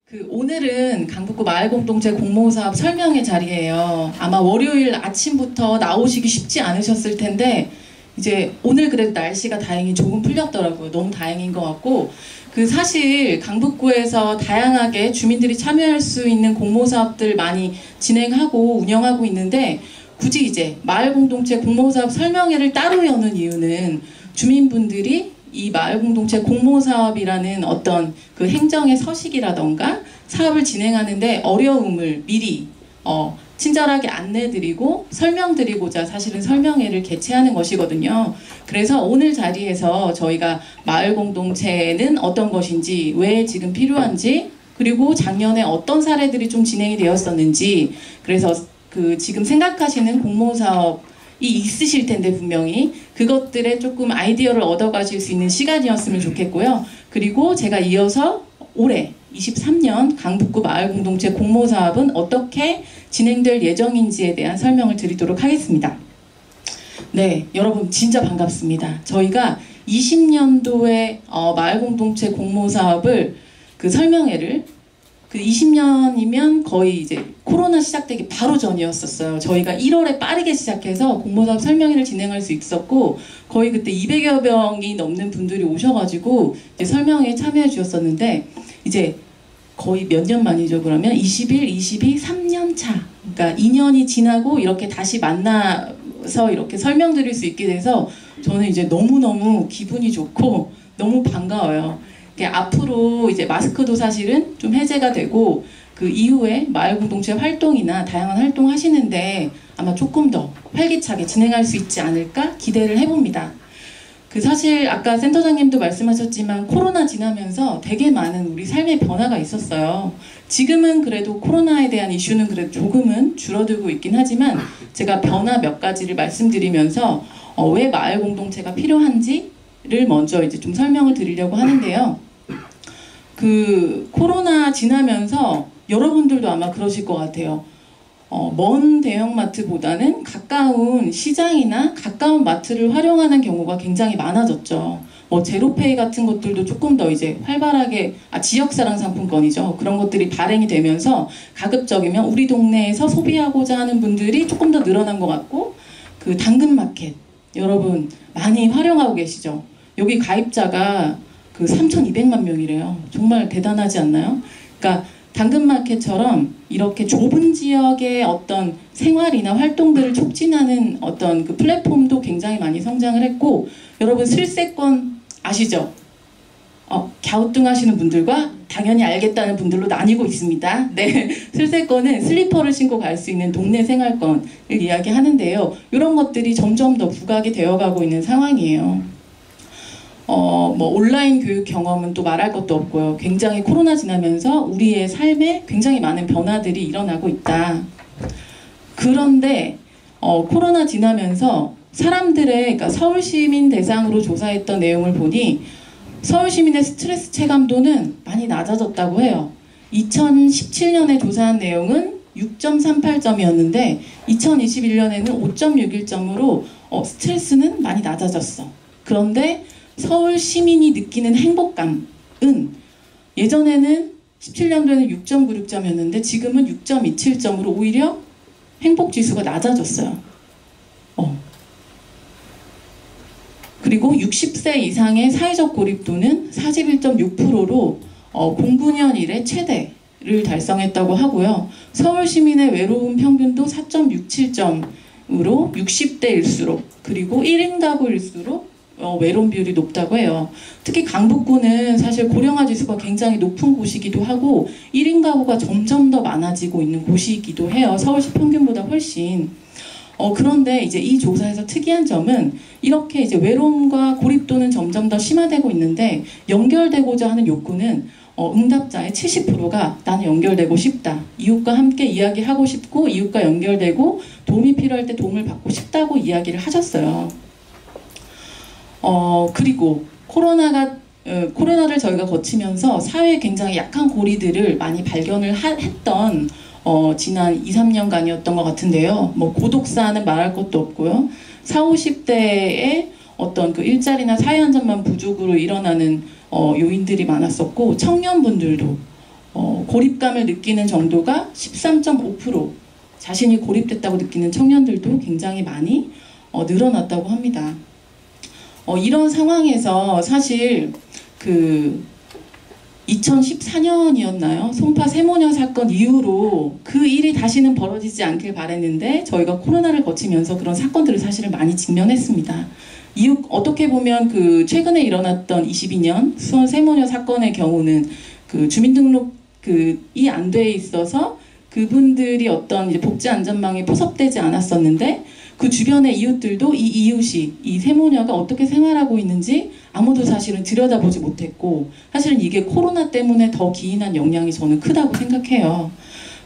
오늘은 강북구 마을공동체 공모사업 설명회 자리예요. 아마 월요일 아침부터 나오시기 쉽지 않으셨을 텐데 이제 오늘 그래도 날씨가 다행히 조금 풀렸더라고요. 너무 다행인 것 같고 사실 강북구에서 다양하게 주민들이 참여할 수 있는 공모사업들 많이 진행하고 운영하고 있는데 굳이 이제 마을공동체 공모사업 설명회를 따로 여는 이유는 주민분들이 이 마을공동체 공모사업이라는 어떤 그 행정의 서식이라던가 사업을 진행하는데 어려움을 미리 친절하게 안내드리고 설명드리고자 사실은 설명회를 개최하는 것이거든요. 그래서 오늘 자리에서 저희가 마을공동체는 어떤 것인지, 왜 지금 필요한지, 그리고 작년에 어떤 사례들이 좀 진행이 되었었는지, 그래서 지금 생각하시는 공모사업 이 있으실 텐데 분명히 그것들에 조금 아이디어를 얻어가실 수 있는 시간이었으면 좋겠고요. 그리고 제가 이어서 올해 23년 강북구 마을공동체 공모사업은 어떻게 진행될 예정인지에 대한 설명을 드리도록 하겠습니다. 네, 여러분 진짜 반갑습니다. 저희가 20년도에 마을공동체 공모사업을 설명회를 20년이면 거의 이제 코로나 시작되기 바로 전이었었어요. 저희가 1월에 빠르게 시작해서 공모사업 설명회를 진행할 수 있었고 거의 그때 200여 명이 넘는 분들이 오셔가지고 이제 설명회에 참여해 주셨었는데 이제 거의 몇 년 만이죠. 그러면 21, 22, 3년 차. 그러니까 2년이 지나고 이렇게 다시 만나서 이렇게 설명드릴 수 있게 돼서 저는 이제 너무너무 기분이 좋고 너무 반가워요. 앞으로 이제 마스크도 사실은 좀 해제가 되고 그 이후에 마을공동체 활동이나 다양한 활동 하시는데 아마 조금 더 활기차게 진행할 수 있지 않을까 기대를 해봅니다. 사실 아까 센터장님도 말씀하셨지만 코로나 지나면서 되게 많은 우리 삶의 변화가 있었어요. 지금은 그래도 코로나에 대한 이슈는 그래도 조금은 줄어들고 있긴 하지만 제가 변화 몇 가지를 말씀드리면서 왜 마을공동체가 필요한지를 먼저 이제 좀 설명을 드리려고 하는데요. 코로나 지나면서 여러분들도 아마 그러실 것 같아요. 먼 대형마트보다는 가까운 시장이나 가까운 마트를 활용하는 경우가 굉장히 많아졌죠. 제로페이 같은 것들도 조금 더 이제 활발하게, 지역사랑 상품권이죠. 그런 것들이 발행이 되면서 가급적이면 우리 동네에서 소비하고자 하는 분들이 조금 더 늘어난 것 같고, 당근마켓, 여러분 많이 활용하고 계시죠? 여기 가입자가 3,200만 명이래요. 정말 대단하지 않나요? 그러니까 당근마켓처럼 이렇게 좁은 지역의 어떤 생활이나 활동들을 촉진하는 어떤 플랫폼도 굉장히 많이 성장을 했고, 여러분 슬세권 아시죠? 갸우뚱하시는 분들과 당연히 알겠다는 분들로 나뉘고 있습니다. 네, 슬세권은 슬리퍼를 신고 갈 수 있는 동네 생활권을 이야기하는데요. 이런 것들이 점점 더 부각이 되어가고 있는 상황이에요. 온라인 교육 경험은 또 말할 것도 없고요. 굉장히 코로나 지나면서 우리의 삶에 굉장히 많은 변화들이 일어나고 있다. 그런데 코로나 지나면서 사람들의, 그러니까 서울 시민 대상으로 조사했던 내용을 보니 서울 시민의 스트레스 체감도는 많이 낮아졌다고 해요. 2017년에 조사한 내용은 6.38점이었는데 2021년에는 5.61점으로 스트레스는 많이 낮아졌어. 그런데 서울 시민이 느끼는 행복감은 예전에는 17년도에는 6.96점이었는데 지금은 6.27점으로 오히려 행복지수가 낮아졌어요. 그리고 60세 이상의 사회적 고립도는 41.6%로 09년 이래 최대를 달성했다고 하고요. 서울 시민의 외로움 평균도 4.67점으로 60대일수록 그리고 1인 가구일수록 외로움 비율이 높다고 해요. 특히 강북구는 사실 고령화 지수가 굉장히 높은 곳이기도 하고 1인 가구가 점점 더 많아지고 있는 곳이기도 해요. 서울시 평균보다 훨씬. 그런데 이제 이 조사에서 특이한 점은 이렇게 이제 외로움과 고립도는 점점 더 심화되고 있는데 연결되고자 하는 욕구는 응답자의 70%가 나는 연결되고 싶다. 이웃과 함께 이야기하고 싶고 이웃과 연결되고 도움이 필요할 때 도움을 받고 싶다고 이야기를 하셨어요. 그리고 코로나를 저희가 거치면서 사회에 굉장히 약한 고리들을 많이 발견을 했던 지난 2, 3년간이었던 것 같은데요. 고독사는 말할 것도 없고요. 40, 50대의 어떤 일자리나 사회 안전망 부족으로 일어나는 요인들이 많았었고 청년분들도 고립감을 느끼는 정도가 13.5%, 자신이 고립됐다고 느끼는 청년들도 굉장히 많이 늘어났다고 합니다. 이런 상황에서 사실 2014년이었나요? 송파 세모녀 사건 이후로 그 일이 다시는 벌어지지 않길 바랬는데 저희가 코로나를 거치면서 그런 사건들을 사실은 많이 직면했습니다. 어떻게 보면 최근에 일어났던 22년 수원 세모녀 사건의 경우는 주민등록이 안 돼 있어서 그분들이 어떤 이제 복지 안전망이 포섭되지 않았었는데 그 주변의 이웃들도 이 이웃이 이 세모녀가 어떻게 생활하고 있는지 아무도 사실은 들여다보지 못했고, 사실은 이게 코로나 때문에 더 기인한 영향이 저는 크다고 생각해요.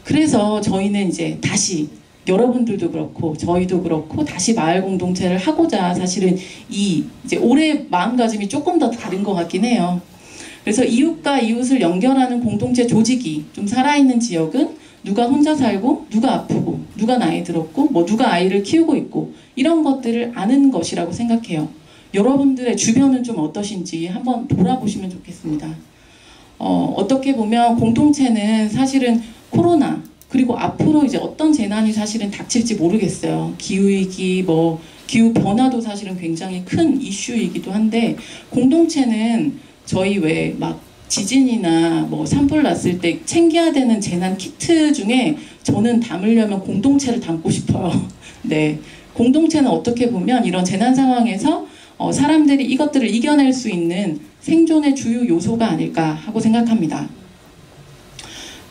그래서 저희는 이제 다시 여러분들도 그렇고 저희도 그렇고 다시 마을 공동체를 하고자 사실은 이제 올해 마음가짐이 조금 더 다른 것 같긴 해요. 그래서 이웃과 이웃을 연결하는 공동체 조직이 좀 살아있는 지역은 누가 혼자 살고 누가 아프고 누가 나이 들었고 누가 아이를 키우고 있고 이런 것들을 아는 것이라고 생각해요. 여러분들의 주변은 좀 어떠신지 한번 돌아보시면 좋겠습니다. 어떻게 보면 공동체는 사실은 코로나 그리고 앞으로 이제 어떤 재난이 사실은 닥칠지 모르겠어요. 기후위기, 기후 변화도 사실은 굉장히 큰 이슈이기도 한데, 공동체는 저희 왜 지진이나 산불 났을 때 챙겨야 되는 재난 키트 중에 저는 담으려면 공동체를 담고 싶어요. 네. 공동체는 어떻게 보면 이런 재난 상황에서 사람들이 이것들을 이겨낼 수 있는 생존의 주요 요소가 아닐까 하고 생각합니다.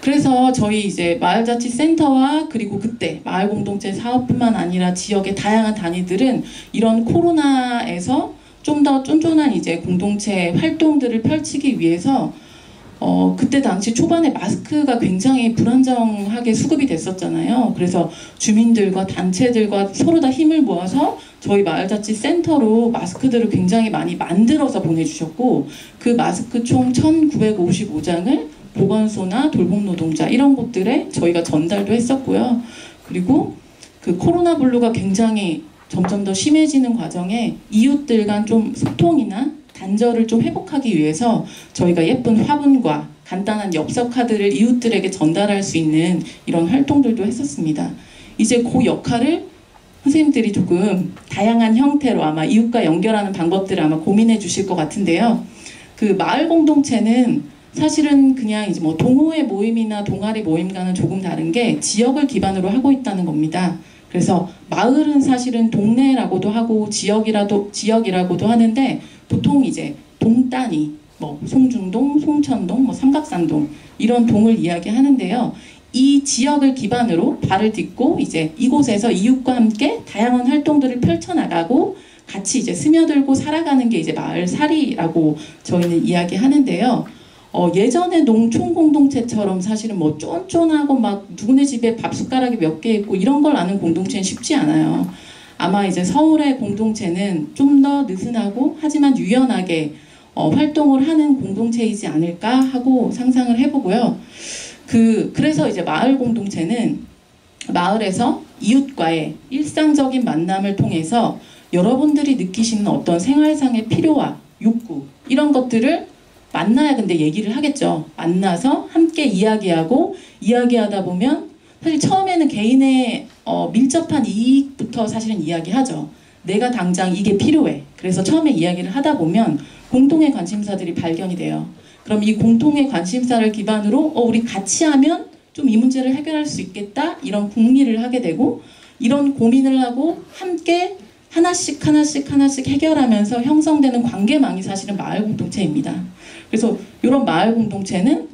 그래서 저희 이제 마을자치센터와 그리고 그때 마을공동체 사업뿐만 아니라 지역의 다양한 단위들은 이런 코로나에서 좀 더 쫀쫀한 이제 공동체 활동들을 펼치기 위해서 그때 당시 초반에 마스크가 굉장히 불안정하게 수급이 됐었잖아요. 그래서 주민들과 단체들과 서로 다 힘을 모아서 저희 마을자치센터로 마스크들을 굉장히 많이 만들어서 보내주셨고, 그 마스크 총 1955장을 보건소나 돌봄노동자 이런 곳들에 저희가 전달도 했었고요. 그리고 그 코로나 블루가 굉장히 점점 더 심해지는 과정에 이웃들 간 좀 소통이나 단절을 좀 회복하기 위해서 저희가 예쁜 화분과 간단한 엽서 카드를 이웃들에게 전달할 수 있는 이런 활동들도 했었습니다. 이제 그 역할을 선생님들이 조금 다양한 형태로 아마 이웃과 연결하는 방법들을 아마 고민해 주실 것 같은데요. 그 마을 공동체는 사실은 그냥 이제 동호회 모임이나 동아리 모임과는 조금 다른 게 지역을 기반으로 하고 있다는 겁니다. 그래서 마을은 사실은 동네라고도 하고 지역이라고도 하는데, 보통 이제 동단위, 송중동, 송천동, 삼각산동 이런 동을 이야기하는데요. 이 지역을 기반으로 발을 딛고 이제 이곳에서 이웃과 함께 다양한 활동들을 펼쳐나가고 같이 이제 스며들고 살아가는 게 이제 마을살이라고 저희는 이야기하는데요. 예전에 농촌 공동체처럼 사실은 쫀쫀하고 누구네 집에 밥숟가락이 몇 개 있고 이런 걸 아는 공동체는 쉽지 않아요. 아마 이제 서울의 공동체는 좀 더 느슨하고 하지만 유연하게 활동을 하는 공동체이지 않을까 하고 상상을 해보고요. 그래서 이제 마을 공동체는 마을에서 이웃과의 일상적인 만남을 통해서 여러분들이 느끼시는 어떤 생활상의 필요와 욕구 이런 것들을 만나야 근데 얘기를 하겠죠. 만나서 함께 이야기하다 보면 사실 처음에는 개인의 밀접한 이익부터 사실은 이야기하죠. 내가 당장 이게 필요해. 그래서 처음에 이야기를 하다 보면 공통의 관심사들이 발견이 돼요. 그럼 이 공통의 관심사를 기반으로 우리 같이 하면 좀 이 문제를 해결할 수 있겠다. 이런 궁리를 하게 되고, 이런 고민을 하고 함께 하나씩 해결하면서 형성되는 관계망이 사실은 마을 공동체입니다. 그래서 이런 마을 공동체는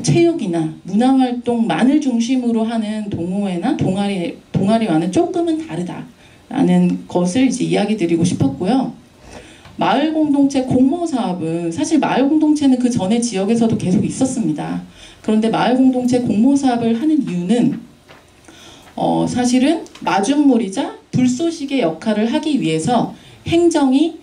체육이나 문화활동만을 중심으로 하는 동호회나 동아리와는 조금은 다르다라는 것을 이제 이야기 드리고 싶었고요. 마을 공동체 공모 사업은 사실 마을 공동체는 그 전에 지역에서도 계속 있었습니다. 그런데 마을 공동체 공모 사업을 하는 이유는 사실은 마중물이자 불쏘시개 역할을 하기 위해서 행정이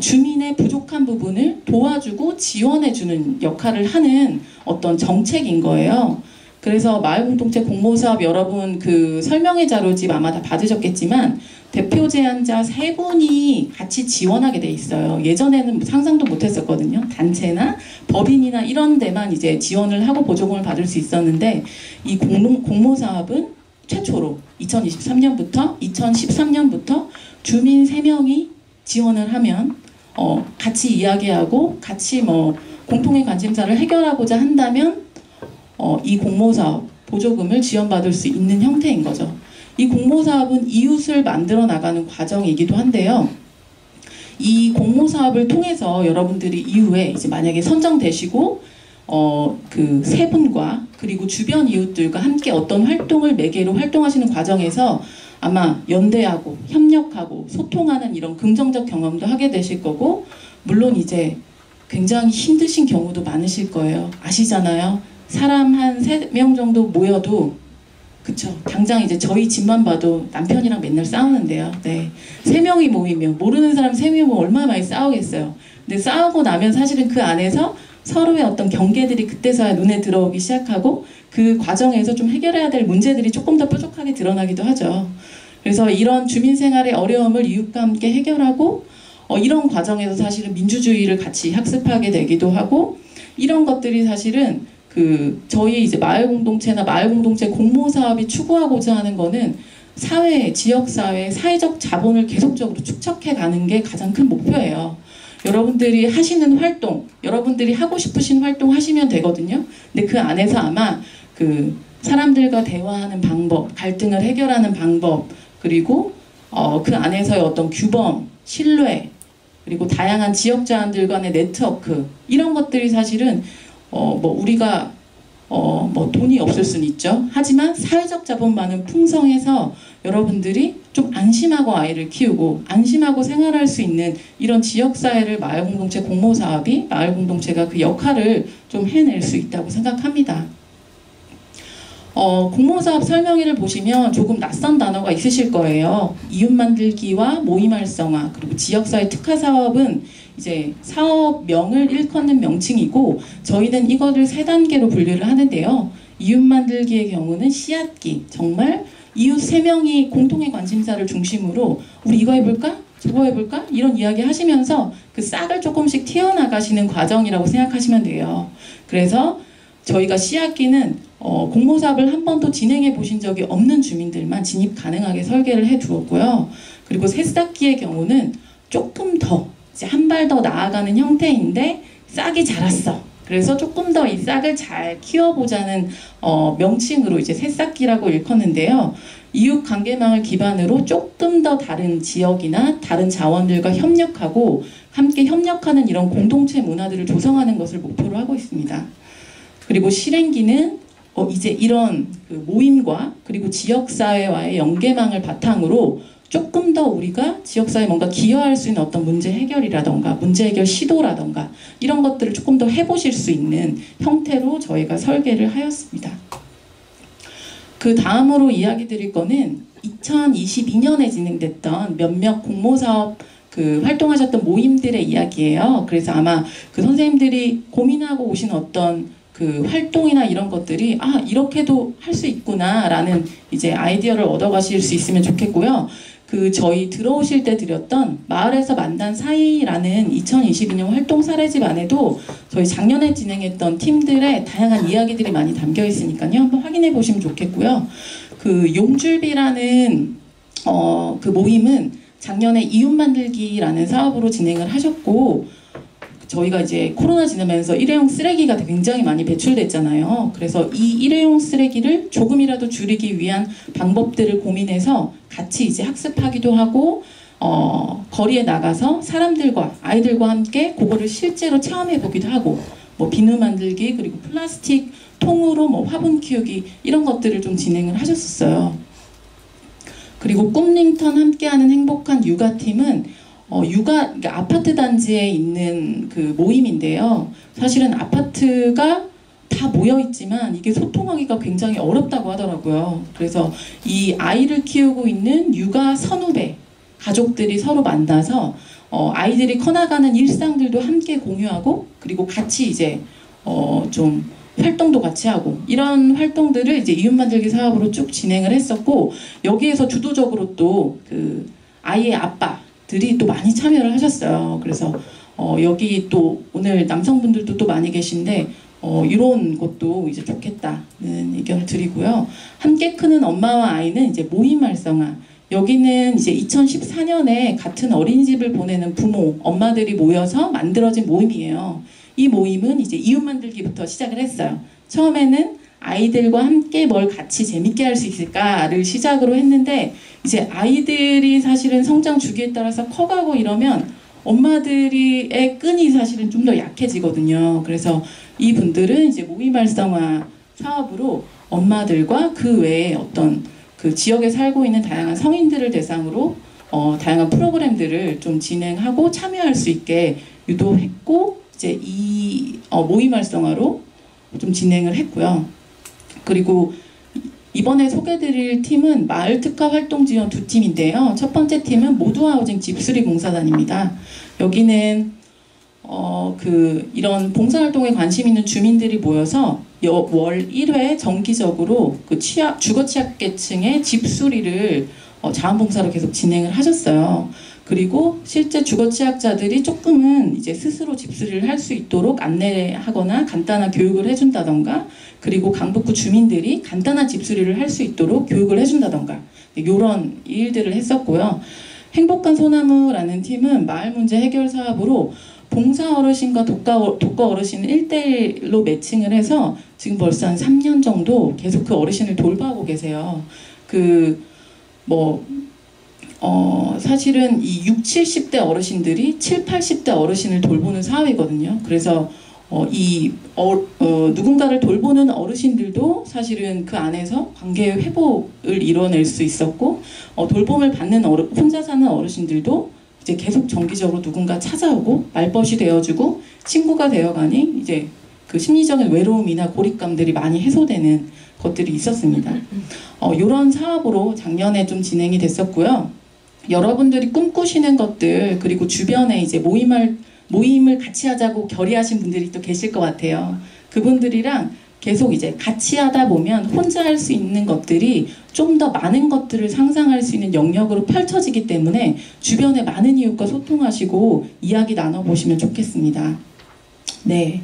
주민의 부족한 부분을 도와주고 지원해주는 역할을 하는 어떤 정책인 거예요. 그래서 마을공동체 공모사업 여러분 그 설명회 자료집 아마 다 받으셨겠지만 대표 제안자 3분이 같이 지원하게 돼 있어요. 예전에는 상상도 못했었거든요. 단체나 법인이나 이런 데만 이제 지원을 하고 보조금을 받을 수 있었는데 이 공모사업은 최초로 2023년부터 2013년부터 주민 3명이 지원을 하면 같이 이야기하고 같이 뭐 공통의 관심사를 해결하고자 한다면 이 공모사업 보조금을 지원받을 수 있는 형태인 거죠. 이 공모사업은 이웃을 만들어 나가는 과정이기도 한데요. 이 공모사업을 통해서 여러분들이 이후에 이제 만약에 선정되시고 그 3분과 그리고 주변 이웃들과 함께 어떤 활동을 매개로 활동하시는 과정에서 아마 연대하고 협력하고 소통하는 이런 긍정적 경험도 하게 되실 거고, 물론 이제 굉장히 힘드신 경우도 많으실 거예요. 아시잖아요. 사람 한 3명 정도 모여도 그쵸. 당장 이제 저희 집만 봐도 남편이랑 맨날 싸우는데요. 네. 3명이 모이면 모르는 사람 3명이 모이면 얼마나 많이 싸우겠어요. 근데 싸우고 나면 사실은 그 안에서 서로의 어떤 경계들이 그때서야 눈에 들어오기 시작하고 그 과정에서 좀 해결해야 될 문제들이 조금 더 뾰족하게 드러나기도 하죠. 그래서 이런 주민생활의 어려움을 이웃과 함께 해결하고 이런 과정에서 사실은 민주주의를 같이 학습하게 되기도 하고, 이런 것들이 사실은 저희 이제 마을공동체나 마을공동체 공모사업이 추구하고자 하는 거는 사회, 지역사회, 사회적 자본을 계속적으로 축적해 가는 게 가장 큰 목표예요. 여러분들이 하시는 활동, 여러분들이 하고 싶으신 활동 하시면 되거든요. 근데 그 안에서 아마 사람들과 대화하는 방법, 갈등을 해결하는 방법, 그리고 그 안에서의 어떤 규범, 신뢰, 그리고 다양한 지역 자원들 간의 네트워크, 이런 것들이 사실은 우리가 돈이 없을 수는 있죠. 하지만 사회적 자본만은 풍성해서 여러분들이 좀 안심하고 아이를 키우고 안심하고 생활할 수 있는 이런 지역사회를 마을공동체 공모사업이, 마을공동체가 그 역할을 좀 해낼 수 있다고 생각합니다. 공모사업 설명회를 보시면 조금 낯선 단어가 있으실 거예요. 이웃 만들기와 모임 활성화, 그리고 지역사회 특화 사업은 이제 사업명을 일컫는 명칭이고, 저희는 이거를 3단계로 분류를 하는데요. 이웃 만들기의 경우는 씨앗기, 정말 이웃 3명이 공통의 관심사를 중심으로 우리 이거 해볼까? 저거 해볼까? 이런 이야기 하시면서 그 싹을 조금씩 튀어나가시는 과정이라고 생각하시면 돼요. 그래서 저희가 씨앗기는 공모사업을 한 번도 진행해 보신 적이 없는 주민들만 진입 가능하게 설계를 해 두었고요. 그리고 새싹기의 경우는 조금 더 한 발 더 나아가는 형태인데 싹이 자랐어. 그래서 조금 더 이 싹을 잘 키워보자는 명칭으로 이제 새싹기라고 일컫는데요. 이웃 관계망을 기반으로 조금 더 다른 지역이나 다른 자원들과 협력하고 함께 협력하는 이런 공동체 문화들을 조성하는 것을 목표로 하고 있습니다. 그리고 실행기는 이제 이런 모임과 그리고 지역사회와의 연계망을 바탕으로 조금 더 우리가 지역사회에 뭔가 기여할 수 있는 어떤 문제 해결이라던가 문제 해결 시도라던가 이런 것들을 조금 더 해보실 수 있는 형태로 저희가 설계를 하였습니다. 그 다음으로 이야기 드릴 거는 2022년에 진행됐던 몇몇 공모사업 활동하셨던 모임들의 이야기예요. 그래서 아마 선생님들이 고민하고 오신 어떤 활동이나 이런 것들이 이렇게도 할 수 있구나 라는 이제 아이디어를 얻어가실 수 있으면 좋겠고요. 저희 들어오실 때 드렸던 마을에서 만난 사이라는 2022년 활동 사례집 안에도 저희 작년에 진행했던 팀들의 다양한 이야기들이 많이 담겨 있으니까요. 한번 확인해 보시면 좋겠고요. 용줄비라는 모임은 작년에 이웃 만들기라는 사업으로 진행을 하셨고, 저희가 이제 코로나 지나면서 일회용 쓰레기가 굉장히 많이 배출됐잖아요. 그래서 이 일회용 쓰레기를 조금이라도 줄이기 위한 방법들을 고민해서 같이 이제 학습하기도 하고, 거리에 나가서 사람들과 아이들과 함께 그거를 실제로 체험해 보기도 하고, 비누 만들기, 그리고 플라스틱 통으로 화분 키우기, 이런 것들을 좀 진행을 하셨었어요. 그리고 꿈링턴 함께하는 행복한 육아팀은 그러니까 아파트 단지에 있는 모임인데요. 사실은 아파트가 다 모여있지만 이게 소통하기가 굉장히 어렵다고 하더라고요. 그래서 이 아이를 키우고 있는 육아 선후배 가족들이 서로 만나서 아이들이 커나가는 일상들도 함께 공유하고, 그리고 같이 이제 좀 활동도 같이 하고 이런 활동들을 이제 이웃 만들기 사업으로 쭉 진행을 했었고 여기에서 주도적으로 또 그 아이의 아빠들이 또 많이 참여를 하셨어요. 그래서 여기 또 오늘 남성분들도 또 많이 계신데 이런 것도 이제 좋겠다는 의견을 드리고요. 함께 크는 엄마와 아이는 이제 모임 활성화. 여기는 이제 2014년에 같은 어린이집을 보내는 부모, 엄마들이 모여서 만들어진 모임이에요. 이 모임은 이제 이웃 만들기부터 시작을 했어요. 처음에는 아이들과 함께 뭘 같이 재밌게 할 수 있을까를 시작으로 했는데 이제 아이들이 사실은 성장 주기에 따라서 커가고 이러면 엄마들의 끈이 사실은 좀 더 약해지거든요. 그래서 이분들은 이제 모임 활성화 사업으로 엄마들과 그 외에 어떤 그 지역에 살고 있는 다양한 성인들을 대상으로 다양한 프로그램들을 좀 진행하고 참여할 수 있게 유도했고 이제 이 모임 활성화로 좀 진행을 했고요. 그리고 이번에 소개드릴 팀은 마을 특화 활동 지원 두 팀인데요. 첫 번째 팀은 모두하우징 집수리 봉사단입니다. 여기는 이런 봉사활동에 관심 있는 주민들이 모여서 월 1회 정기적으로 그 주거 취약계층의 집수리를 자원봉사로 계속 진행을 하셨어요. 그리고 실제 주거 취약자들이 조금은 이제 스스로 집수리를 할 수 있도록 안내하거나 간단한 교육을 해준다던가, 그리고 강북구 주민들이 간단한 집수리를 할 수 있도록 교육을 해준다던가 이런 일들을 했었고요. 행복한 소나무라는 팀은 마을 문제 해결 사업으로 봉사 어르신과 독거 어르신을 1대1로 매칭을 해서 지금 벌써 한 3년 정도 계속 그 어르신을 돌봐오고 계세요. 사실은 이 60, 70대 어르신들이 70, 80대 어르신을 돌보는 사업이거든요. 그래서 누군가를 돌보는 어르신들도 사실은 그 안에서 관계 회복을 이뤄낼 수 있었고, 돌봄을 받는 혼자 사는 어르신들도 이제 계속 정기적으로 누군가 찾아오고 말벗이 되어주고 친구가 되어가니 이제 그 심리적인 외로움이나 고립감들이 많이 해소되는 것들이 있었습니다. 이런 사업으로 작년에 좀 진행이 됐었고요. 여러분들이 꿈꾸시는 것들, 그리고 주변에 이제 모임을 같이 하자고 결의하신 분들이 또 계실 것 같아요. 그분들이랑 계속 이제 같이 하다 보면 혼자 할 수 있는 것들이 좀 더 많은 것들을 상상할 수 있는 영역으로 펼쳐지기 때문에 주변에 많은 이웃과 소통하시고 이야기 나눠보시면 좋겠습니다. 네.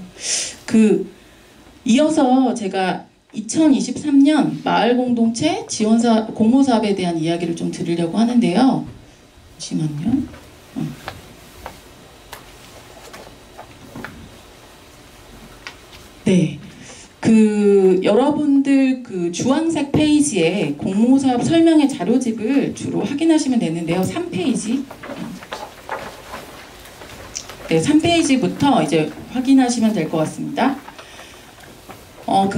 이어서 제가 2023년 마을 공동체 지원사 공모사업에 대한 이야기를 좀 드리려고 하는데요. 잠시만요. 네. 여러분들 주황색 페이지에 공모사업 설명의 자료집을 주로 확인하시면 되는데요. 3페이지. 네, 3페이지부터 이제 확인하시면 될 것 같습니다.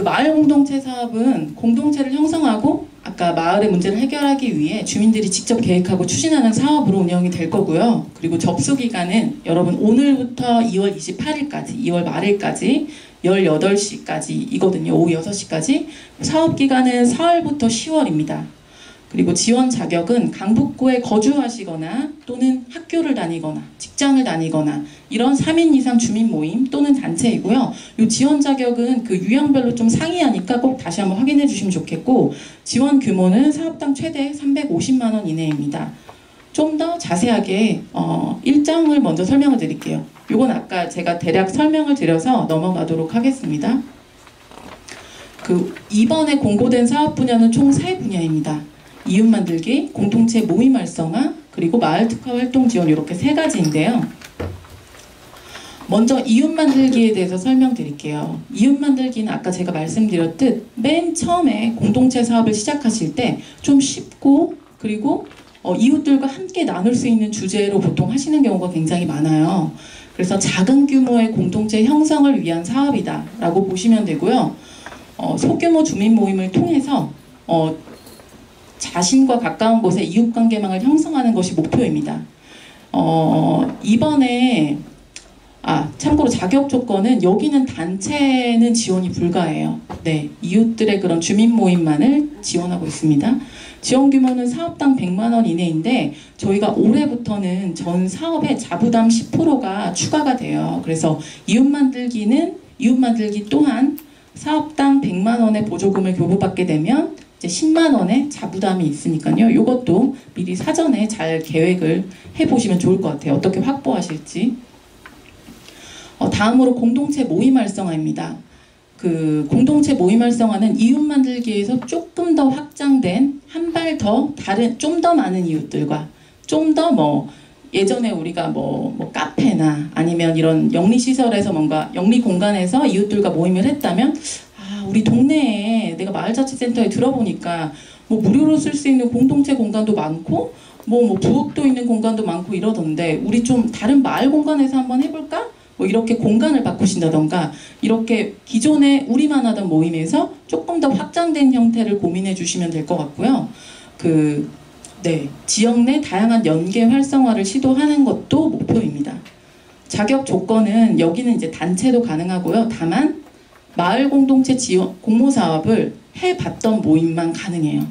마을 공동체 사업은 공동체를 형성하고 아까 마을의 문제를 해결하기 위해 주민들이 직접 계획하고 추진하는 사업으로 운영이 될 거고요. 그리고 접수 기간은 여러분 오늘부터 2월 28일까지, 2월 말일까지 18시까지이거든요. 오후 6시까지. 사업 기간은 4월부터 10월입니다. 그리고 지원 자격은 강북구에 거주하시거나 또는 학교를 다니거나 직장을 다니거나 이런 3인 이상 주민 모임 또는 단체이고요. 이 지원 자격은 그 유형별로 좀 상이하니까 꼭 다시 한번 확인해 주시면 좋겠고, 지원 규모는 사업당 최대 350만 원 이내입니다. 좀 더 자세하게 일정을 먼저 설명을 드릴게요. 이건 아까 제가 대략 설명을 드려서 넘어가도록 하겠습니다. 이번에 공고된 사업 분야는 총 3분야입니다. 이웃 만들기, 공동체 모임 활성화, 그리고 마을 특화 활동 지원, 이렇게 3가지인데요. 먼저 이웃 만들기에 대해서 설명드릴게요. 이웃 만들기는 아까 제가 말씀드렸듯 맨 처음에 공동체 사업을 시작하실 때 좀 쉽고, 그리고 이웃들과 함께 나눌 수 있는 주제로 보통 하시는 경우가 굉장히 많아요. 그래서 작은 규모의 공동체 형성을 위한 사업이다 라고 보시면 되고요. 소규모 주민 모임을 통해서 자신과 가까운 곳에 이웃관계망을 형성하는 것이 목표입니다. 이번에 참고로 자격 조건은 여기는 단체는 지원이 불가해요. 네, 이웃들의 그런 주민 모임만을 지원하고 있습니다. 지원 규모는 사업당 100만 원 이내인데 저희가 올해부터는 전 사업의 자부담 10%가 추가가 돼요. 그래서 이웃 만들기 또한 사업당 100만 원의 보조금을 교부받게 되면 이제 10만 원의 자부담이 있으니까요. 이것도 미리 사전에 잘 계획을 해보시면 좋을 것 같아요. 어떻게 확보하실지. 다음으로 공동체 모임 활성화입니다. 그 공동체 모임 활성화는 이웃 만들기에서 조금 더 확장된 한 발 더 다른 좀 더 많은 이웃들과 좀 더 뭐 예전에 우리가 뭐 카페나 아니면 이런 영리 시설에서 뭔가 영리 공간에서 이웃들과 모임을 했다면 우리 동네에 내가 마을자치센터에 들어보니까 뭐 무료로 쓸 수 있는 공동체 공간도 많고 뭐 부엌도 있는 공간도 많고 이러던데 우리 좀 다른 마을 공간에서 한번 해볼까? 뭐 이렇게 공간을 바꾸신다던가 이렇게 기존에 우리만 하던 모임에서 조금 더 확장된 형태를 고민해 주시면 될 것 같고요. 지역 내 다양한 연계 활성화를 시도하는 것도 목표입니다. 자격 조건은 여기는 이제 단체도 가능하고요. 다만 마을 공동체 지원 공모 사업을 해봤던 모임만 가능해요.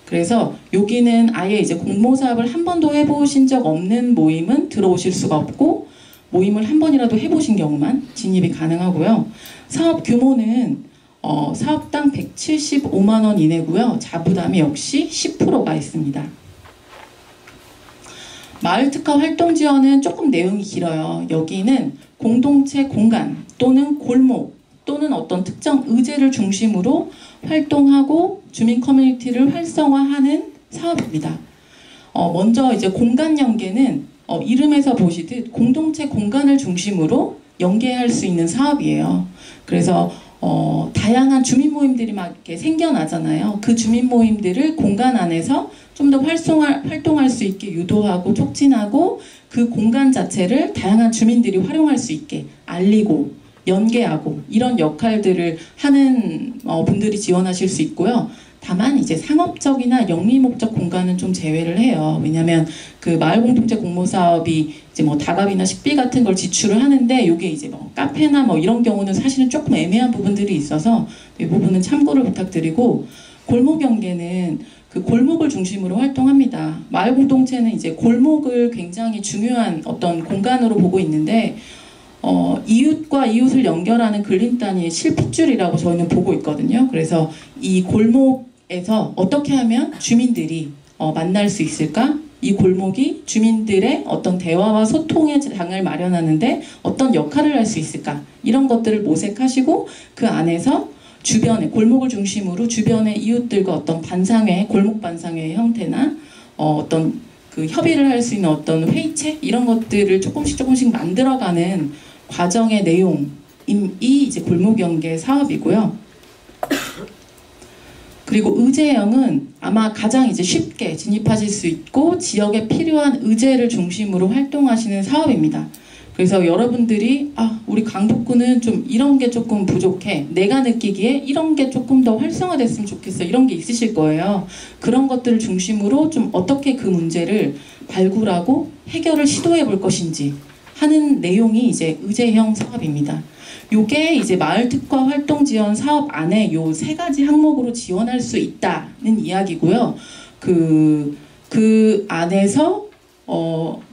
그래서 여기는 아예 이제 공모 사업을 한 번도 해보신 적 없는 모임은 들어오실 수가 없고 모임을 한 번이라도 해보신 경우만 진입이 가능하고요. 사업 규모는 사업당 175만 원 이내고요. 자부담이 역시 10%가 있습니다. 마을 특화 활동 지원은 조금 내용이 길어요. 여기는 공동체 공간 또는 골목 또는 어떤 특정 의제를 중심으로 활동하고 주민 커뮤니티를 활성화하는 사업입니다. 먼저 이제 공간 연계는 이름에서 보시듯 공동체 공간을 중심으로 연계할 수 있는 사업이에요. 그래서 다양한 주민 모임들이 막 이렇게 생겨나잖아요. 그 주민 모임들을 공간 안에서 좀 더 활동할 수 있게 유도하고 촉진하고 그 공간 자체를 다양한 주민들이 활용할 수 있게 알리고 연계하고 이런 역할들을 하는 분들이 지원하실 수 있고요. 다만 이제 상업적이나 영리 목적 공간은 좀 제외를 해요. 왜냐하면 그 마을 공동체 공모 사업이 이제 뭐 다갑이나 식비 같은 걸 지출을 하는데 이게 이제 뭐 카페나 뭐 이런 경우는 사실은 조금 애매한 부분들이 있어서 이 부분은 참고를 부탁드리고 골목 연계는 그 골목을 중심으로 활동합니다. 마을 공동체는 이제 골목을 굉장히 중요한 어떤 공간으로 보고 있는데 이웃과 이웃을 연결하는 걸림단위의 실핏줄이라고 저희는 보고 있거든요. 그래서 이 골목에서 어떻게 하면 주민들이 만날 수 있을까? 이 골목이 주민들의 어떤 대화와 소통의 장을 마련하는데 어떤 역할을 할 수 있을까? 이런 것들을 모색하시고 그 안에서 주변에 골목을 중심으로 주변의 이웃들과 어떤 반상회, 골목 반상회의 형태나 어떤 그 협의를 할 수 있는 어떤 회의체 이런 것들을 조금씩 만들어가는 과정의 내용이 이제 골목 연계 사업이고요. 그리고 의제형은 아마 가장 이제 쉽게 진입하실 수 있고 지역에 필요한 의제를 중심으로 활동하시는 사업입니다. 그래서 여러분들이 우리 강북구는 좀 이런 게 조금 부족해. 내가 느끼기에 이런 게 조금 더 활성화됐으면 좋겠어. 이런 게 있으실 거예요. 그런 것들을 중심으로 좀 어떻게 그 문제를 발굴하고 해결을 시도해 볼 것인지 하는 내용이 이제 의제형 사업입니다. 요게 이제 마을 특화 활동 지원 사업 안에 요 3가지 항목으로 지원할 수 있다는 이야기고요. 그 안에서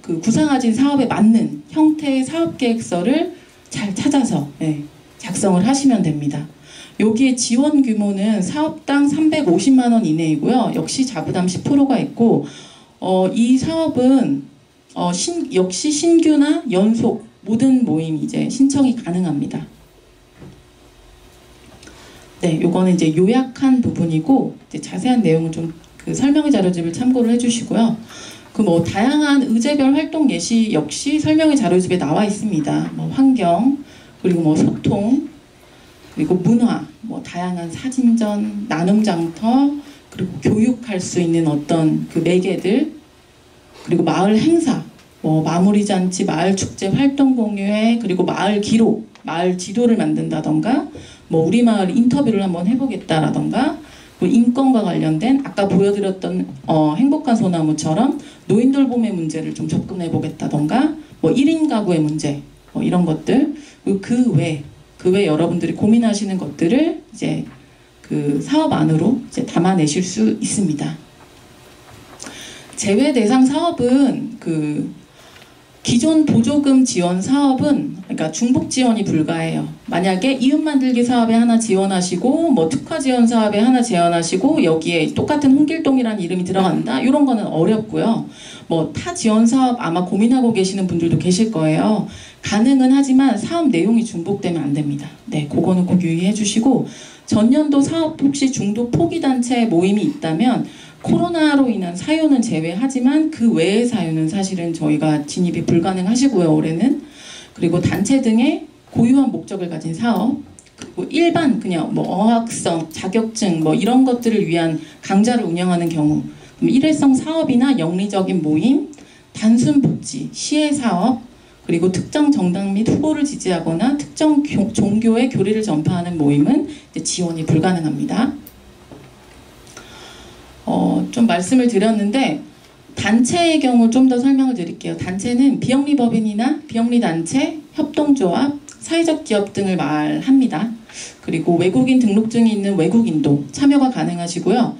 그 구상화진 사업에 맞는 형태의 사업계획서를 잘 찾아서 작성을 하시면 됩니다. 여기에 지원 규모는 사업당 350만 원 이내이고요. 역시 자부담 10%가 있고 이 사업은 역시 신규나 연속 모든 모임 이제 신청이 가능합니다. 네, 요거는 이제 요약한 부분이고 이제 자세한 내용은 좀 그 설명의 자료집을 참고를 해주시고요. 그 뭐 다양한 의제별 활동 예시 역시 설명의 자료집에 나와 있습니다. 뭐 환경 그리고 뭐 소통 그리고 문화 뭐 다양한 사진전 나눔 장터 그리고 교육할 수 있는 어떤 그 매개들 그리고 마을 행사 뭐 마무리 잔치 마을 축제 활동 공유회 그리고 마을 기록 마을 지도를 만든다던가 뭐 우리 마을 인터뷰를 한번 해보겠다라던가 인권과 관련된 아까 보여드렸던 행복한 소나무처럼 노인 돌봄의 문제를 좀 접근해 보겠다던가 뭐 1인 가구의 문제 뭐 이런 것들 그 외 여러분들이 고민하시는 것들을 이제 그 사업 안으로 이제 담아내실 수 있습니다. 제외 대상 사업은 그 기존 보조금 지원 사업은 그러니까 중복 지원이 불가해요. 만약에 이웃 만들기 사업에 하나 지원하시고 뭐 특화 지원 사업에 하나 지원하시고 여기에 똑같은 홍길동이라는 이름이 들어간다. 이런 거는 어렵고요. 뭐 타 지원 사업 아마 고민하고 계시는 분들도 계실 거예요. 가능은 하지만 사업 내용이 중복되면 안 됩니다. 네, 그거는 꼭 유의해 주시고 전년도 사업 혹시 중도 포기 단체 모임이 있다면 코로나로 인한 사유는 제외하지만 그 외의 사유는 사실은 저희가 진입이 불가능하시고요. 올해는. 그리고 단체 등의 고유한 목적을 가진 사업, 그리고 일반 그냥 뭐 어학성, 자격증 뭐 이런 것들을 위한 강좌를 운영하는 경우, 일회성 사업이나 영리적인 모임, 단순 복지, 시혜 사업, 그리고 특정 정당 및 후보를 지지하거나 특정 종교의 교리를 전파하는 모임은 이제 지원이 불가능합니다. 좀 말씀을 드렸는데 단체의 경우 좀 더 설명을 드릴게요. 단체는 비영리법인이나 비영리단체, 협동조합, 사회적 기업 등을 말합니다. 그리고 외국인 등록증이 있는 외국인도 참여가 가능하시고요.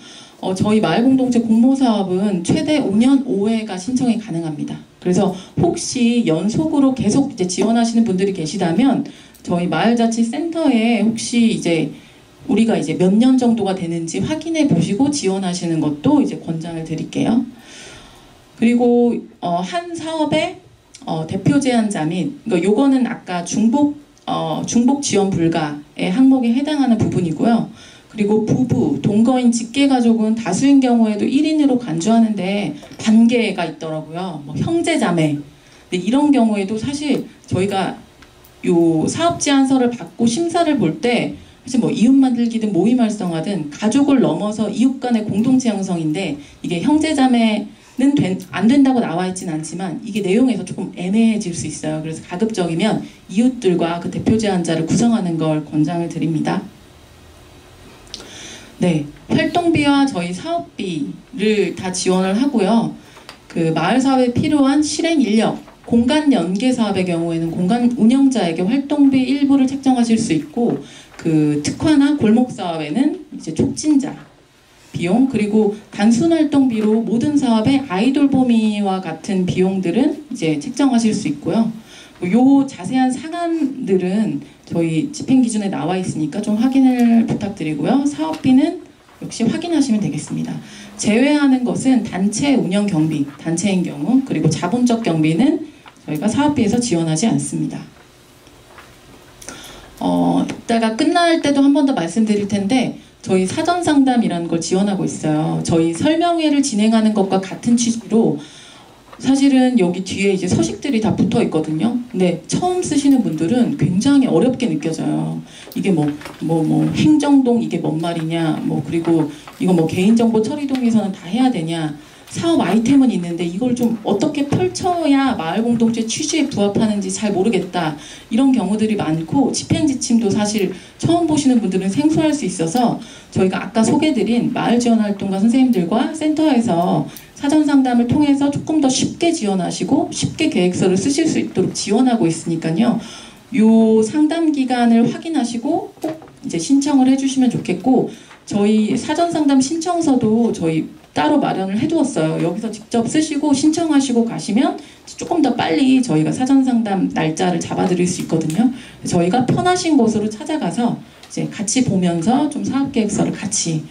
저희 마을공동체 공모사업은 최대 5년 5회가 신청이 가능합니다. 그래서 혹시 연속으로 계속 이제 지원하시는 분들이 계시다면 저희 마을자치센터에 혹시 이제 우리가 이제 몇 년 정도가 되는지 확인해 보시고 지원하시는 것도 이제 권장을 드릴게요. 그리고 한 사업의 대표 제안자 및 요거는 아까 중복 지원 불가의 항목에 해당하는 부분이고요. 그리고 부부, 동거인, 직계가족은 다수인 경우에도 1인으로 간주하는데 반계가 있더라고요. 뭐 형제자매. 근데 이런 경우에도 사실 저희가 요 사업 제안서를 받고 심사를 볼 때 사실 뭐 이웃 만들기든 모임 활성화든 가족을 넘어서 이웃 간의 공동체 형성인데 이게 형제자매는 안 된다고 나와 있진 않지만 이게 내용에서 조금 애매해질 수 있어요. 그래서 가급적이면 이웃들과 그 대표 제안자를 구성하는 걸 권장을 드립니다. 네, 활동비와 저희 사업비를 다 지원을 하고요. 그 마을 사업에 필요한 실행 인력, 공간 연계 사업의 경우에는 공간 운영자에게 활동비 일부를 책정하실 수 있고 그 특화나 골목 사업에는 이제 촉진자 비용, 그리고 단순 활동비로 모든 사업의 아이돌 보미와 같은 비용들은 이제 책정하실 수 있고요. 요 자세한 상한들은 저희 집행기준에 나와 있으니까 좀 확인을 부탁드리고요. 사업비는 역시 확인하시면 되겠습니다. 제외하는 것은 단체 운영 경비, 단체인 경우, 그리고 자본적 경비는 저희가 사업비에서 지원하지 않습니다. 이따가 끝날 때도 한 번 더 말씀드릴 텐데 저희 사전상담이라는 걸 지원하고 있어요. 저희 설명회를 진행하는 것과 같은 취지로 사실은 여기 뒤에 이제 서식들이 다 붙어 있거든요. 근데 처음 쓰시는 분들은 굉장히 어렵게 느껴져요. 이게 행정동 이게 뭔 말이냐, 그리고 이거 개인정보 처리동에서는 다 해야 되냐, 사업 아이템은 있는데 이걸 좀 어떻게 펼쳐야 마을 공동체 취지에 부합하는지 잘 모르겠다. 이런 경우들이 많고 집행지침도 사실 처음 보시는 분들은 생소할 수 있어서 저희가 아까 소개드린 마을지원활동가 선생님들과 센터에서 사전상담을 통해서 조금 더 쉽게 지원하시고 쉽게 계획서를 쓰실 수 있도록 지원하고 있으니까요. 요 상담 기간을 확인하시고 꼭 이제 신청을 해주시면 좋겠고 저희 사전상담 신청서도 저희 따로 마련을 해두었어요. 여기서 직접 쓰시고 신청하시고 가시면 조금 더 빨리 저희가 사전상담 날짜를 잡아드릴 수 있거든요. 저희가 편하신 곳으로 찾아가서 이제 같이 보면서 좀 사업계획서를 같이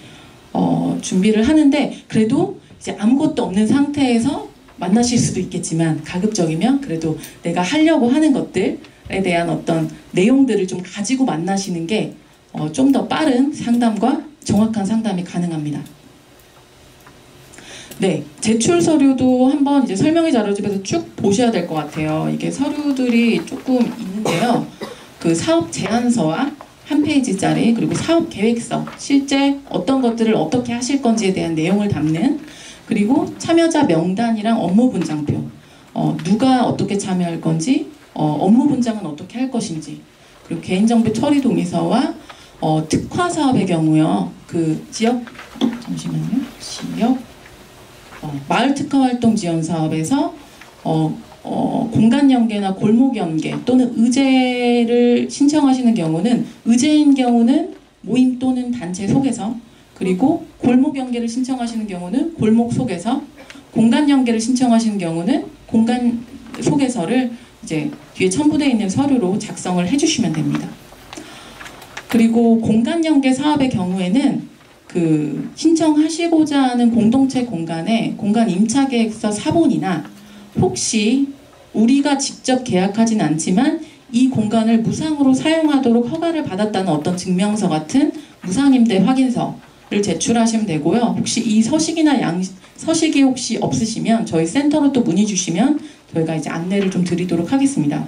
준비를 하는데 그래도 이제 아무것도 없는 상태에서 만나실 수도 있겠지만 가급적이면 그래도 내가 하려고 하는 것들에 대한 어떤 내용들을 좀 가지고 만나시는 게 좀 더 빠른 상담과 정확한 상담이 가능합니다. 네, 제출 서류도 한번 이제 설명회 자료집에서 쭉 보셔야 될 것 같아요. 이게 서류들이 조금 있는데요. 그 사업 제안서와 한 페이지짜리, 그리고 사업 계획서, 실제 어떤 것들을 어떻게 하실 건지에 대한 내용을 담는, 그리고 참여자 명단이랑 업무 분장표, 누가 어떻게 참여할 건지, 업무 분장은 어떻게 할 것인지, 그리고 개인정보 처리 동의서와 특화 사업의 경우요. 그 지역 마을 특화 활동 지원 사업에서 공간 연계나 골목 연계 또는 의제를 신청하시는 경우는 의제인 경우는 모임 또는 단체 속에서, 그리고 골목 연계를 신청하시는 경우는 골목 속에서, 공간 연계를 신청하시는 경우는 공간 속에서를 이제 뒤에 첨부되어 있는 서류로 작성을 해주시면 됩니다. 그리고 공간 연계 사업의 경우에는 그 신청하시고자 하는 공동체 공간에 공간 임차 계획서 사본이나 혹시 우리가 직접 계약하진 않지만 이 공간을 무상으로 사용하도록 허가를 받았다는 어떤 증명서 같은 무상임대 확인서를 제출하시면 되고요. 혹시 이 서식이나 서식이 혹시 없으시면 저희 센터로 또 문의 주시면 저희가 이제 안내를 좀 드리도록 하겠습니다.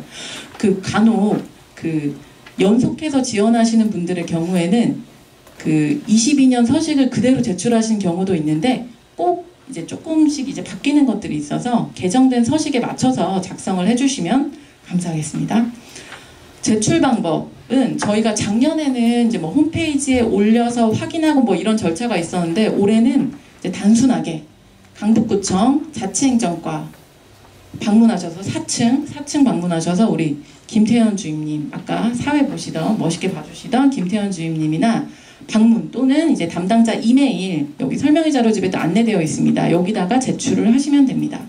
그 간혹 그 연속해서 지원하시는 분들의 경우에는 그 22년 서식을 그대로 제출하신 경우도 있는데 꼭 이제 조금씩 이제 바뀌는 것들이 있어서 개정된 서식에 맞춰서 작성을 해주시면 감사하겠습니다. 제출 방법은 저희가 작년에는 이제 뭐 홈페이지에 올려서 확인하고 뭐 이런 절차가 있었는데 올해는 이제 단순하게 강북구청 자치행정과 방문하셔서 4층 방문하셔서 우리 김태현 주임님, 아까 사회 보시던 멋있게 봐주시던 김태현 주임님이나 방문 또는 이제 담당자 이메일, 여기 설명의 자료집에도 안내되어 있습니다. 여기다가 제출을 하시면 됩니다.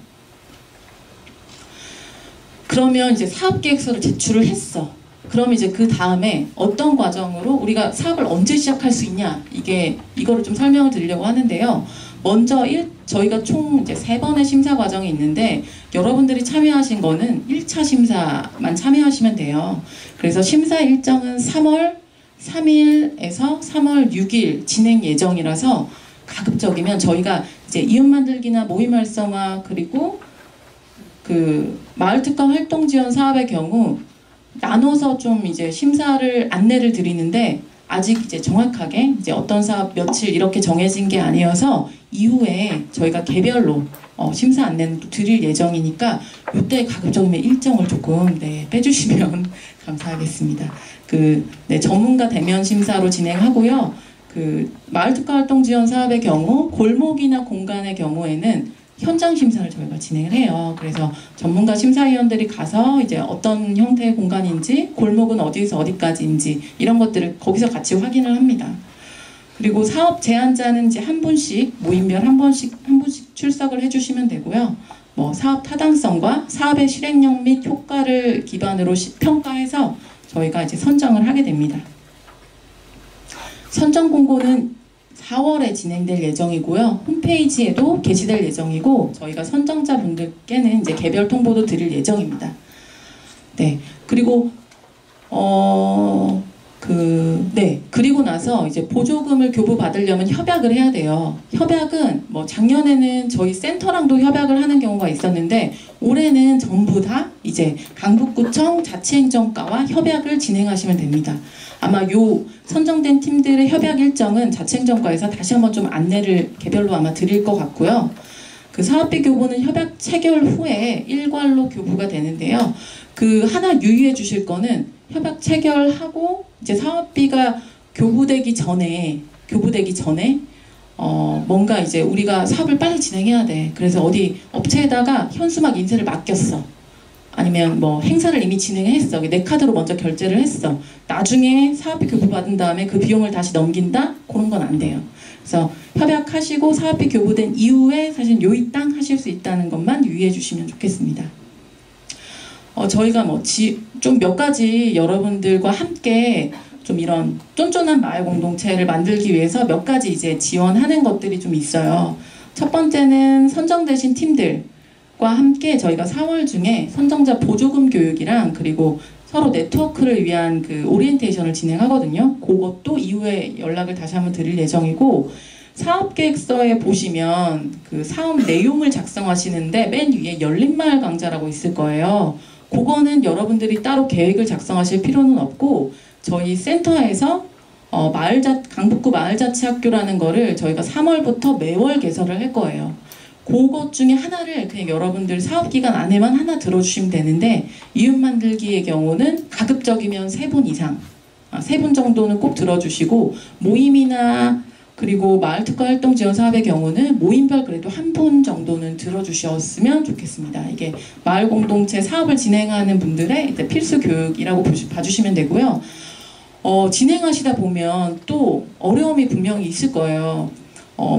그러면 이제 사업계획서를 제출을 했어. 그럼 이제 그 다음에 어떤 과정으로 우리가 사업을 언제 시작할 수 있냐, 이거를 좀 설명을 드리려고 하는데요. 먼저 저희가 총 이제 3번의 심사 과정이 있는데 여러분들이 참여하신 거는 1차 심사만 참여하시면 돼요. 그래서 심사 일정은 3월 3일에서 3월 6일 진행 예정이라서 가급적이면 저희가 이제 이웃 만들기나 모임 활성화 그리고 그 마을 특화 활동 지원 사업의 경우 나눠서 좀 이제 심사를 안내를 드리는데 아직 이제 정확하게 이제 어떤 사업 며칠 이렇게 정해진 게 아니어서 이후에 저희가 개별로 심사 안내는 드릴 예정이니까 이때 가급적이면 일정을 조금 빼주시면 감사하겠습니다. 전문가 대면 심사로 진행하고요. 마을 특화 활동 지원 사업의 경우 골목이나 공간의 경우에는 현장 심사를 저희가 진행을 해요. 그래서 전문가 심사위원들이 가서 이제 어떤 형태의 공간인지, 골목은 어디에서 어디까지인지 이런 것들을 거기서 같이 확인을 합니다. 그리고 사업 제안자는 이제 한 분씩 모임별 한 분씩 출석을 해주시면 되고요. 뭐 사업 타당성과 사업의 실행력 및 효과를 기반으로 평가해서 저희가 이제 선정을 하게 됩니다. 선정 공고는 4월에 진행될 예정이고요. 홈페이지에도 게시될 예정이고 저희가 선정자분들께는 이제 개별 통보도 드릴 예정입니다. 네, 그리고 그리고 나서 이제 보조금을 교부받으려면 협약을 해야 돼요. 협약은 뭐 작년에는 저희 센터랑도 협약을 하는 경우가 있었는데 올해는 전부 다 이제 강북구청 자치행정과와 협약을 진행하시면 됩니다. 아마 요 선정된 팀들의 협약 일정은 자치행정과에서 다시 한번 좀 안내를 개별로 아마 드릴 것 같고요. 그 사업비 교부는 협약 체결 후에 일괄로 교부가 되는데요. 하나 유의해 주실 거는 협약 체결하고 이제 사업비가 교부되기 전에 뭔가 이제 우리가 사업을 빨리 진행해야 돼. 그래서 어디 업체에다가 현수막 인쇄를 맡겼어. 아니면 뭐 행사를 이미 진행했어. 내 카드로 먼저 결제를 했어. 나중에 사업비 교부받은 다음에 그 비용을 다시 넘긴다? 그런 건 안 돼요. 그래서 협약하시고 사업비 교부된 이후에 사실 요이땅 하실 수 있다는 것만 유의해 주시면 좋겠습니다. 저희가 뭐 좀 몇 가지 여러분들과 함께 좀 이런 쫀쫀한 마을 공동체를 만들기 위해서 몇 가지 이제 지원하는 것들이 좀 있어요. 첫 번째는 선정되신 팀들과 함께 저희가 4월 중에 선정자 보조금 교육이랑 그리고 서로 네트워크를 위한 오리엔테이션을 진행하거든요. 그것도 이후에 연락을 다시 한번 드릴 예정이고, 사업계획서에 보시면 사업 내용을 작성하시는데 맨 위에 열린마을 강좌라고 있을 거예요. 그거는 여러분들이 따로 계획을 작성하실 필요는 없고 저희 센터에서 강북구 마을자치학교라는 거를 저희가 3월부터 매월 개설을 할 거예요. 그것 중에 하나를 그냥 여러분들 사업기간 안에만 하나 들어주시면 되는데 이웃 만들기의 경우는 가급적이면 3분 이상 3분 정도는 꼭 들어주시고, 모임이나 그리고 마을특화 활동 지원 사업의 경우는 모임별 그래도 한 분 정도는 들어주셨으면 좋겠습니다. 이게 마을 공동체 사업을 진행하는 분들의 이제 필수 교육이라고 봐주시면 되고요. 진행하시다 보면 또 어려움이 분명히 있을 거예요.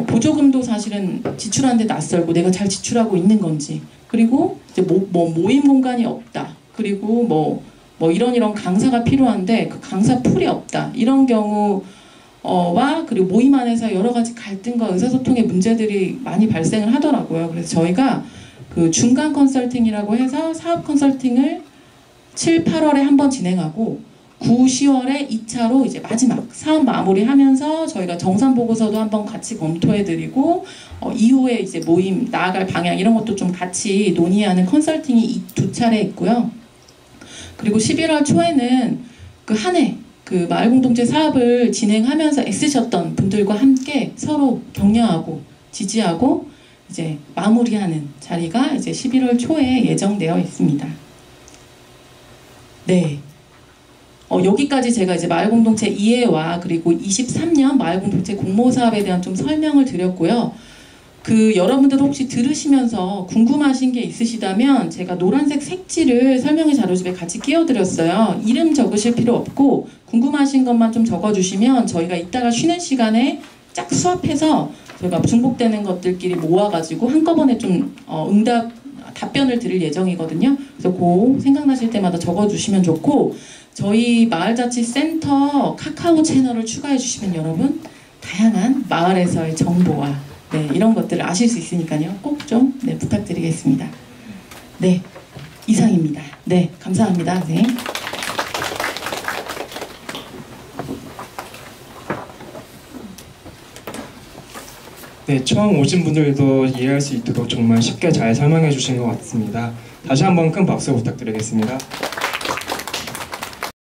보조금도 사실은 지출하는데 낯설고 내가 잘 지출하고 있는 건지, 그리고 이제 모임 공간이 없다. 그리고 뭐 이런 강사가 필요한데 그 강사 풀이 없다. 이런 경우와 그리고 모임 안에서 여러 가지 갈등과 의사소통의 문제들이 많이 발생을 하더라고요. 그래서 저희가 그 중간 컨설팅이라고 해서 사업 컨설팅을 7, 8월에 한 번 진행하고 9, 10월에 2차로 이제 마지막 사업 마무리하면서 저희가 정산 보고서도 한번 같이 검토해드리고 이후에 이제 모임 나아갈 방향 이런 것도 좀 같이 논의하는 컨설팅이 이 두 차례 있고요. 그리고 11월 초에는 그 한 해 그 마을 공동체 사업을 진행하면서 애쓰셨던 분들과 함께 서로 격려하고 지지하고 이제 마무리하는 자리가 이제 11월 초에 예정되어 있습니다. 네. 여기까지 제가 이제 마을공동체 이해와 그리고 23년 마을공동체 공모사업에 대한 좀 설명을 드렸고요. 여러분들 혹시 들으시면서 궁금하신 게 있으시다면 제가 노란색 색지를 설명의 자료집에 같이 끼워드렸어요. 이름 적으실 필요 없고 궁금하신 것만 좀 적어주시면 저희가 이따가 쉬는 시간에 쫙 수합해서 저희가 중복되는 것들끼리 모아가지고 한꺼번에 좀 답변을 드릴 예정이거든요. 그래서 그 생각나실 때마다 적어주시면 좋고 저희 마을자치센터 카카오 채널을 추가해 주시면 여러분 다양한 마을에서의 정보와 이런 것들을 아실 수 있으니까요. 꼭 좀 부탁드리겠습니다. 네, 이상입니다. 네, 감사합니다. 네. 네, 처음 오신 분들도 이해할 수 있도록 정말 쉽게 잘 설명해 주신 것 같습니다. 다시 한번 큰 박수 부탁드리겠습니다.